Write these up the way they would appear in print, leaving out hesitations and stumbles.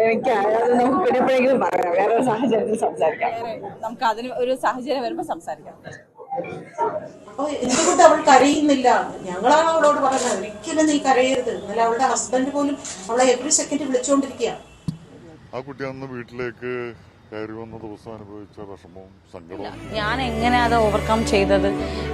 എനിക്ക് അത് നമുക്ക് പിന്നെ എപ്പോഴെങ്കിലും പറയാം, വേറെ ഒരു സാഹചര്യത്തിൽ സംസാരിക്കാം. നമുക്ക് അതിന് ഒരു സാഹചര്യം വരുമ്പോൾ സംസാരിക്കാം. അപ്പൊ എന്തുകൊണ്ട് അവൾ കരയുന്നില്ല? ഞങ്ങളാണ് അവളോട് പറയുന്നത് ഒരിക്കലും നീ കരയരുത്. എന്നാലും അവളുടെ ഹസ്ബൻഡ് പോലും അവളെ എവറി സെക്കൻഡ് വിളിച്ചുകൊണ്ടിരിക്കുക. ആ കുട്ടി അന്ന് വീട്ടിലേക്ക് കയറി വന്ന ദിവസം അനുഭവിച്ച വിഷമവും സങ്കടവും ഞാൻ എങ്ങനെ അത് ഓവർകം ചെയ്തത്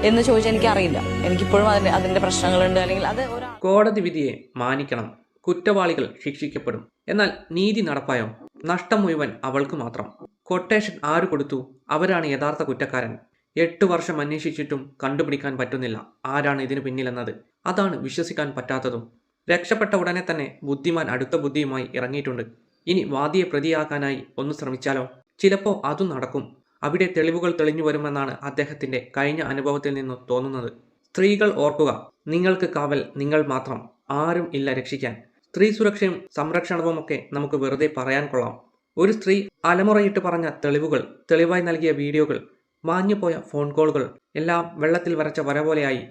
എന്ന് ചോദിച്ചാൽ എനിക്കറിയില്ല. എനിക്കിപ്പോഴും അതിന്റെ പ്രശ്നങ്ങളുണ്ട്. അല്ലെങ്കിൽ അത് കോടതി വിധിയെ മാനിക്കണം. കുറ്റവാളികൾ ശിക്ഷിക്കപ്പെടും. എന്നാൽ നീതി നടപ്പായോ? നഷ്ടം മുഴുവൻ അവൾക്ക് മാത്രം. കൊട്ടേഷൻ ആര് കൊടുത്തു? അവരാണ് യഥാർത്ഥ കുറ്റക്കാരൻ. 8 വർഷം അന്വേഷിച്ചിട്ടും കണ്ടുപിടിക്കാൻ പറ്റുന്നില്ല ആരാണ് ഇതിന് പിന്നിലെന്നത്. അതാണ് വിശ്വസിക്കാൻ പറ്റാത്തതും. രക്ഷപ്പെട്ട ഉടനെ തന്നെ ബുദ്ധിമാൻ അടുത്ത ബുദ്ധിയുമായി ഇറങ്ങിയിട്ടുണ്ട്. ഇനി വാദിയെ പ്രതിയാക്കാനായി ഒന്ന് ശ്രമിച്ചാലോ? ചിലപ്പോൾ അതും നടക്കും. അവിടെ തെളിവുകൾ തെളിഞ്ഞു വരുമെന്നാണ് അദ്ദേഹത്തിന്റെ കഴിഞ്ഞ അനുഭവത്തിൽ നിന്ന് തോന്നുന്നത്. സ്ത്രീകൾ ഓർക്കുക, നിങ്ങൾക്ക് കാവൽ നിങ്ങൾ മാത്രം. ആരും ഇല്ല രക്ഷിക്കാൻ. സ്ത്രീ സുരക്ഷയും സംരക്ഷണവും ഒക്കെ നമുക്ക് വെറുതെ പറയാൻ കൊള്ളാം. ഒരു സ്ത്രീ അലമുറയിട്ട് പറഞ്ഞ തെളിവുകൾ, തെളിവായി നൽകിയ വീഡിയോകൾ, മാഞ്ഞുപോയ ഫോൺ കോളുകൾ എല്ലാം വെള്ളത്തിൽ വരച്ച വര പോലെയായി.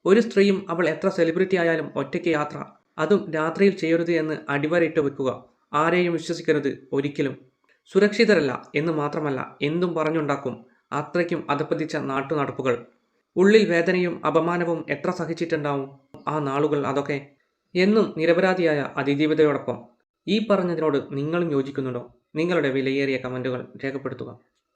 ഒരു സ്ത്രീയും അവൾ എത്ര സെലിബ്രിറ്റി ആയാലും ഒറ്റയ്ക്ക് യാത്ര, അതും രാത്രിയിൽ ചെയ്യരുത് എന്ന് അടിവരയിട്ട് വെക്കുക. ആരെയും വിശ്വസിക്കരുത് ഒരിക്കലും. സുരക്ഷിതരല്ല എന്ന് മാത്രമല്ല, എന്തും പറഞ്ഞുണ്ടാക്കും. അത്രയ്ക്കും അധപ്പതിച്ച നാട്ടുനടപ്പുകൾ. ഉള്ളിൽ വേദനയും അപമാനവും എത്ര സഹിച്ചിട്ടുണ്ടാവും ആ നാളുകൾ. അതൊക്കെ എന്നും നിരപരാധിയായ അതിജീവിതയോടൊപ്പം. ഈ പറഞ്ഞതിനോട് നിങ്ങളും യോജിക്കുന്നുണ്ടോ? നിങ്ങളുടെ വിലയേറിയ കമൻറ്റുകൾ രേഖപ്പെടുത്തുക.